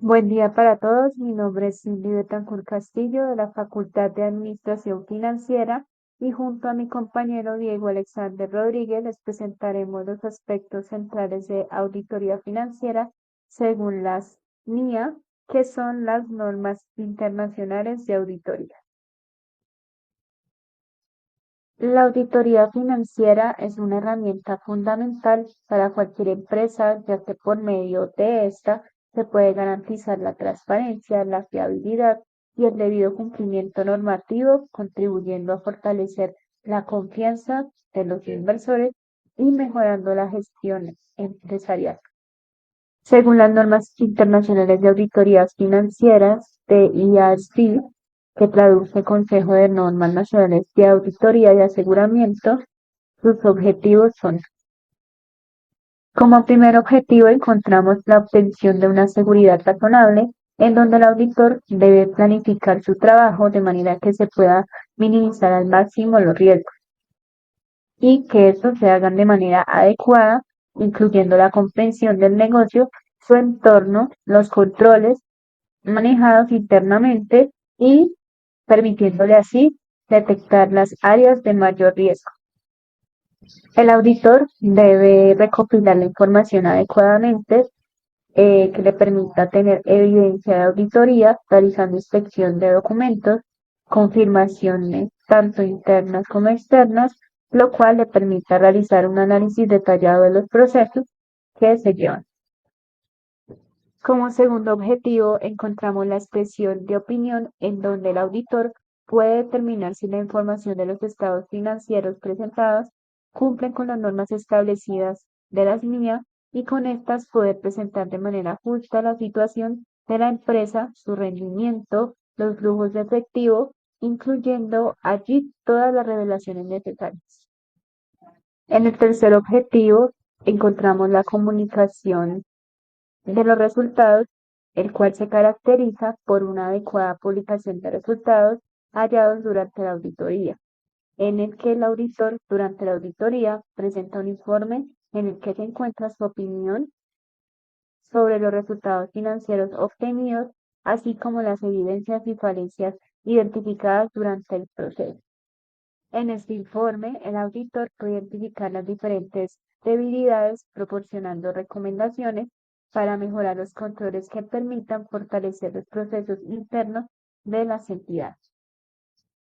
Buen día para todos. Mi nombre es Cindy Betancourt Castillo de la Facultad de Administración Financiera y junto a mi compañero Diego Alexander Rodríguez les presentaremos los aspectos centrales de auditoría financiera según las NIA, que son las normas internacionales de auditoría. La auditoría financiera es una herramienta fundamental para cualquier empresa, ya que por medio de esta se puede garantizar la transparencia, la fiabilidad y el debido cumplimiento normativo, contribuyendo a fortalecer la confianza de los inversores y mejorando la gestión empresarial. Según las normas internacionales de auditorías financieras de IASB, que traduce Consejo de Normas Nacionales de Auditoría y Aseguramiento, sus objetivos son: como primer objetivo encontramos la obtención de una seguridad razonable, en donde el auditor debe planificar su trabajo de manera que se pueda minimizar al máximo los riesgos y que estos se hagan de manera adecuada, incluyendo la comprensión del negocio, su entorno, los controles manejados internamente y permitiéndole así detectar las áreas de mayor riesgo. El auditor debe recopilar la información adecuadamente, que le permita tener evidencia de auditoría, realizando inspección de documentos, confirmaciones tanto internas como externas, lo cual le permita realizar un análisis detallado de los procesos que se llevan. Como segundo objetivo, encontramos la expresión de opinión, en donde el auditor puede determinar si la información de los estados financieros presentados cumplen con las normas establecidas de las MIA y con estas poder presentar de manera justa la situación de la empresa, su rendimiento, los flujos de efectivo, incluyendo allí todas las revelaciones necesarias. En el tercer objetivo, encontramos la comunicación de los resultados, el cual se caracteriza por una adecuada publicación de resultados hallados durante la auditoría, en el que el auditor durante la auditoría presenta un informe en el que se encuentra su opinión sobre los resultados financieros obtenidos, así como las evidencias y falencias identificadas durante el proceso. En este informe, el auditor puede identificar las diferentes debilidades, proporcionando recomendaciones para mejorar los controles que permitan fortalecer los procesos internos de las entidades.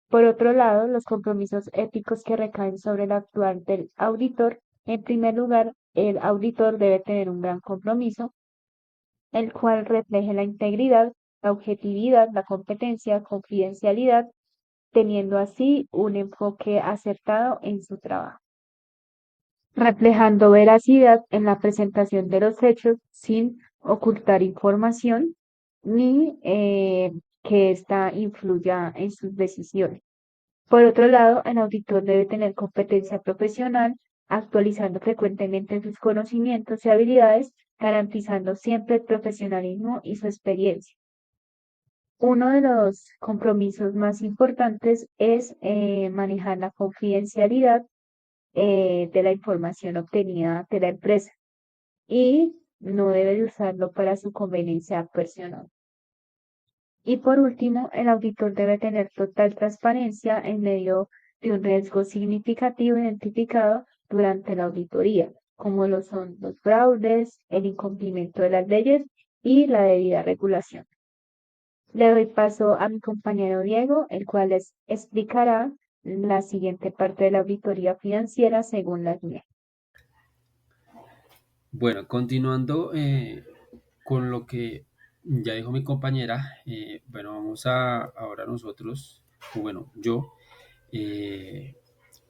Por otro lado, los compromisos éticos que recaen sobre el actuar del auditor. En primer lugar, el auditor debe tener un gran compromiso, el cual refleje la integridad, la objetividad, la competencia, confidencialidad, teniendo así un enfoque acertado en su trabajo, reflejando veracidad en la presentación de los hechos sin ocultar información ni que ésta influya en sus decisiones. Por otro lado, el auditor debe tener competencia profesional, actualizando frecuentemente sus conocimientos y habilidades, garantizando siempre el profesionalismo y su experiencia. Uno de los compromisos más importantes es manejar la confidencialidad de la información obtenida de la empresa y no debe de usarlo para su conveniencia personal. Y por último, el auditor debe tener total transparencia en medio de un riesgo significativo identificado durante la auditoría, como lo son los fraudes, el incumplimiento de las leyes y la debida regulación. Le doy paso a mi compañero Diego, el cual les explicará la siguiente parte de la auditoría financiera según las NIE. Bueno, continuando con lo que ya dijo mi compañera, bueno, vamos a ahora nosotros, o bueno, yo eh,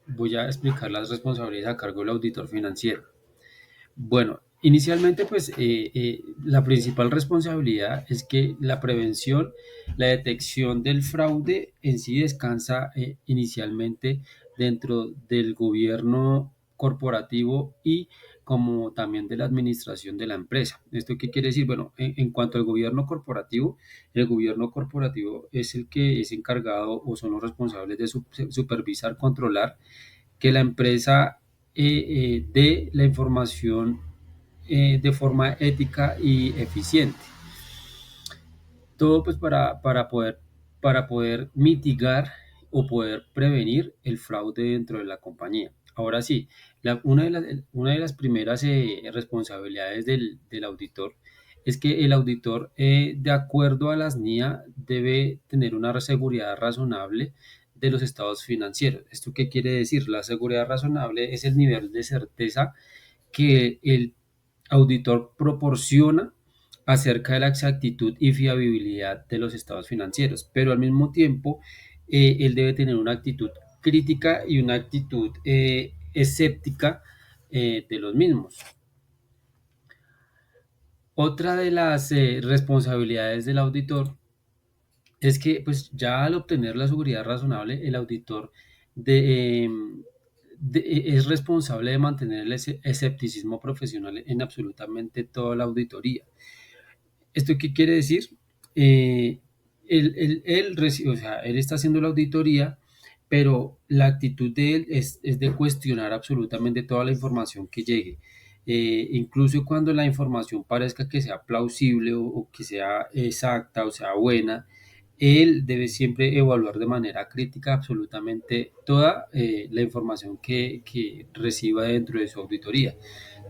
voy a explicar las responsabilidades a cargo del auditor financiero. Bueno, inicialmente pues la principal responsabilidad es que la prevención, la detección del fraude en sí descansa inicialmente dentro del gobierno corporativo y como también de la administración de la empresa. ¿Esto qué quiere decir? Bueno, en cuanto al gobierno corporativo, el gobierno corporativo es el que es encargado o son los responsables de supervisar, controlar que la empresa dé la información de forma ética y eficiente. Todo pues para poder mitigar o poder prevenir el fraude dentro de la compañía. Ahora sí, una de las primeras responsabilidades del auditor es que el auditor, de acuerdo a las NIA, debe tener una seguridad razonable de los estados financieros. ¿Esto qué quiere decir? La seguridad razonable es el nivel de certeza que el auditor proporciona acerca de la exactitud y fiabilidad de los estados financieros, pero al mismo tiempo él debe tener una actitud crítica y una actitud escéptica de los mismos. Otra de las responsabilidades del auditor es que, pues ya al obtener la seguridad razonable, el auditor de, es responsable de mantener el escepticismo profesional en absolutamente toda la auditoría. ¿Esto qué quiere decir? Eh, o sea, él está haciendo la auditoría, pero la actitud de él es de cuestionar absolutamente toda la información que llegue. Incluso cuando la información parezca que sea plausible o que sea exacta o sea buena, él debe siempre evaluar de manera crítica absolutamente toda la información que reciba dentro de su auditoría.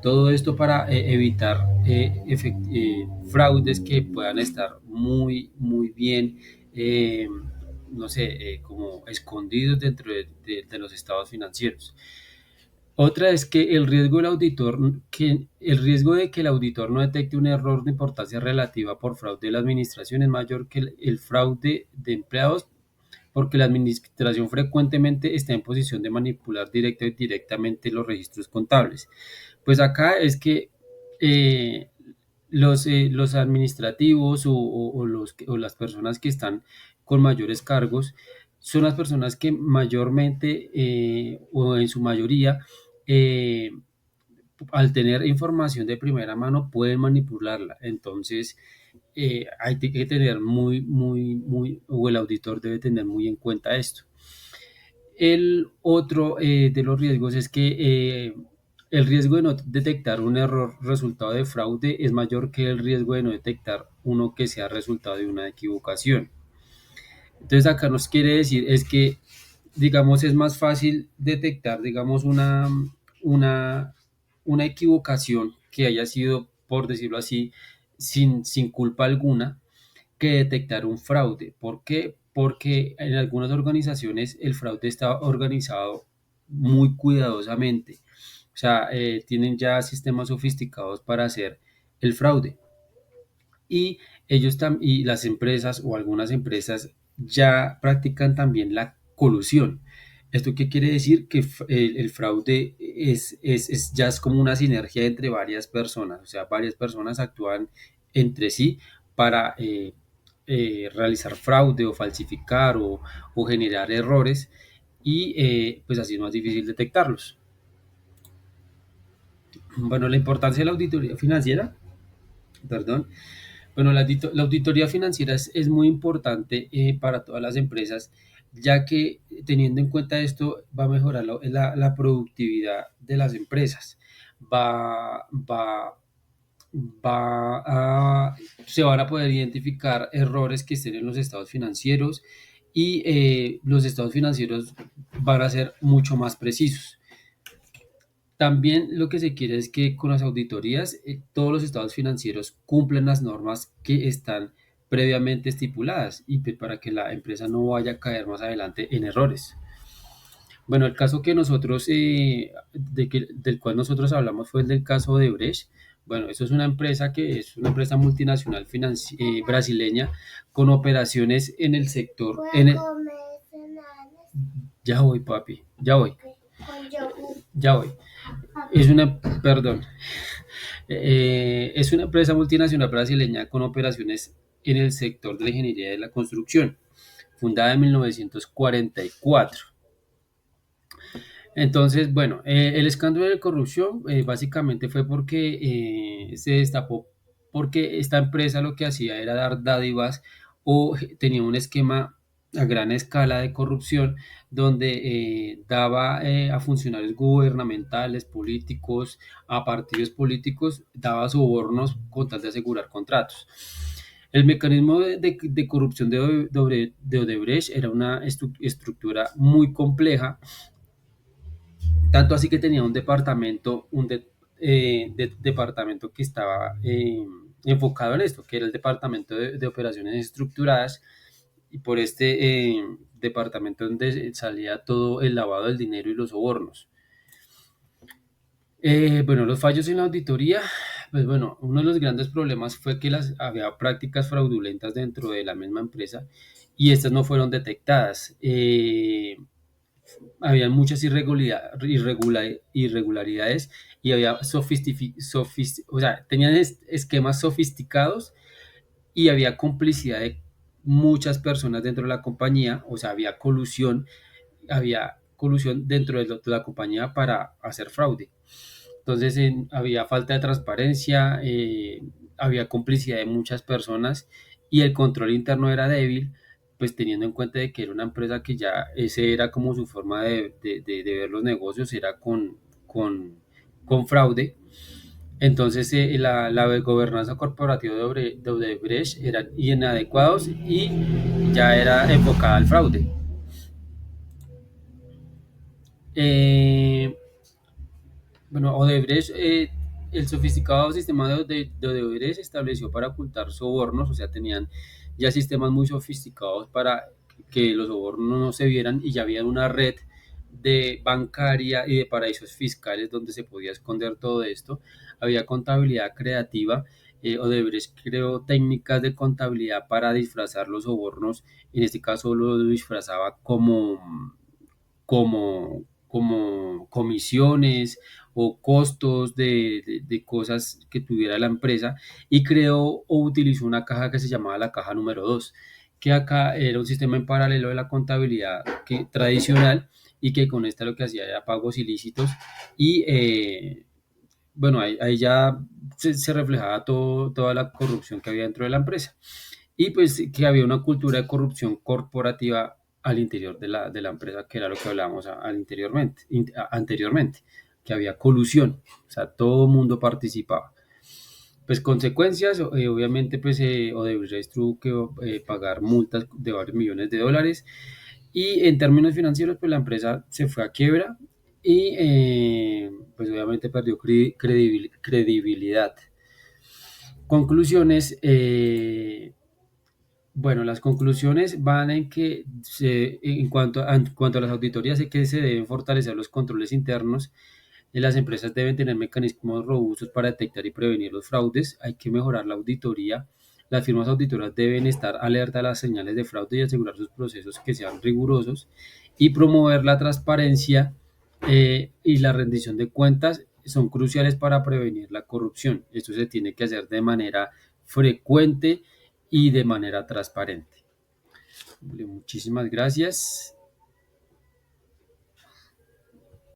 Todo esto para evitar fraudes que puedan estar muy bien, eh, no sé, como escondidos dentro de los estados financieros. Otra es que el riesgo de que el auditor no detecte un error de importancia relativa por fraude de la administración es mayor que el fraude de empleados, porque la administración frecuentemente está en posición de manipular directa o indirectamente los registros contables. Pues acá es que eh, los administrativos o las personas que están con mayores cargos son las personas que mayormente o en su mayoría, eh, al tener información de primera mano, pueden manipularla. Entonces, hay que tener o el auditor debe tener muy en cuenta esto. El otro de los riesgos es que el riesgo de no detectar un error resultado de fraude es mayor que el riesgo de no detectar uno que sea resultado de una equivocación. Entonces acá nos quiere decir es que, digamos, es más fácil detectar, digamos, una, una equivocación que haya sido, por decirlo así, sin culpa alguna, que detectar un fraude. ¿Por qué? Porque en algunas organizaciones el fraude está organizado muy cuidadosamente. O sea, tienen ya sistemas sofisticados para hacer el fraude. Y y las empresas o algunas empresas ya practican también la colusión. ¿Esto qué quiere decir? Que el fraude ya es como una sinergia entre varias personas, o sea, varias personas actúan entre sí para realizar fraude o falsificar o generar errores y pues así es más difícil detectarlos. Bueno, la importancia de la auditoría financiera, perdón. Bueno, la auditoría financiera es muy importante para todas las empresas, ya que teniendo en cuenta esto va a mejorar la productividad de las empresas. Va, va, va a, Se van a poder identificar errores que estén en los estados financieros y los estados financieros van a ser mucho más precisos. También lo que se quiere es que con las auditorías todos los estados financieros cumplen las normas que están previamente estipuladas y pues, para que la empresa no vaya a caer más adelante en errores. Bueno, el caso que nosotros, del cual nosotros hablamos fue el del caso de Brecht. Bueno, eso es una empresa que es una empresa multinacional brasileña con operaciones en el sector. Ya voy, papi, ya voy, ya voy. Perdón, es una empresa multinacional brasileña con operaciones en el sector de la ingeniería de la construcción, fundada en 1944. Entonces, bueno, el escándalo de corrupción básicamente fue porque se destapó porque esta empresa lo que hacía era dar dádivas o tenía un esquema a gran escala de corrupción donde daba a funcionarios gubernamentales, políticos, a partidos políticos, daba sobornos con tal de asegurar contratos. El mecanismo de corrupción de Odebrecht era una estructura muy compleja, tanto así que tenía un departamento, departamento que estaba enfocado en esto, que era el departamento de operaciones estructuradas, y por este departamento donde salía todo el lavado del dinero y los sobornos. Bueno, los fallos en la auditoría, pues bueno, uno de los grandes problemas fue que había prácticas fraudulentas dentro de la misma empresa y estas no fueron detectadas. Había muchas irregularidades y había o sea, tenían esquemas sofisticados y había complicidad de muchas personas dentro de la compañía, o sea, había colusión dentro de la compañía para hacer fraude. Entonces había falta de transparencia, había complicidad de muchas personas y el control interno era débil, pues teniendo en cuenta de que era una empresa que ya ese era como su forma de ver los negocios, era con fraude. Entonces la gobernanza corporativa de Odebrecht eran inadecuados y ya era enfocada al fraude. Eh, Bueno, el sofisticado sistema de Odebrecht se estableció para ocultar sobornos, o sea, tenían ya sistemas muy sofisticados para que los sobornos no se vieran y ya había una red de bancaria y de paraísos fiscales donde se podía esconder todo esto. Había contabilidad creativa. Odebrecht creó técnicas de contabilidad para disfrazar los sobornos. En este caso lo disfrazaba como comisiones o costos de cosas que tuviera la empresa y creó o utilizó una caja que se llamaba la caja número 2 que acá era un sistema en paralelo de la contabilidad tradicional y que con esta lo que hacía era pagos ilícitos y bueno, ahí ya se reflejaba toda la corrupción que había dentro de la empresa. Y pues que había una cultura de corrupción corporativa al interior de la empresa, que era lo que hablábamos anteriormente, que había colusión, o sea, todo el mundo participaba. Pues consecuencias, obviamente, pues Odebrecht tuvo que pagar multas de varios millones de dólares y en términos financieros, pues la empresa se fue a quiebra y pues obviamente perdió credibilidad. Conclusiones, bueno, las conclusiones van en que en cuanto a las auditorías es que se deben fortalecer los controles internos. Las empresas deben tener mecanismos robustos para detectar y prevenir los fraudes. Hay que mejorar la auditoría. Las firmas auditoras deben estar alerta a las señales de fraude y asegurar sus procesos que sean rigurosos y promover la transparencia y la rendición de cuentas son cruciales para prevenir la corrupción. Esto se tiene que hacer de manera frecuente y de manera transparente. Muchísimas gracias.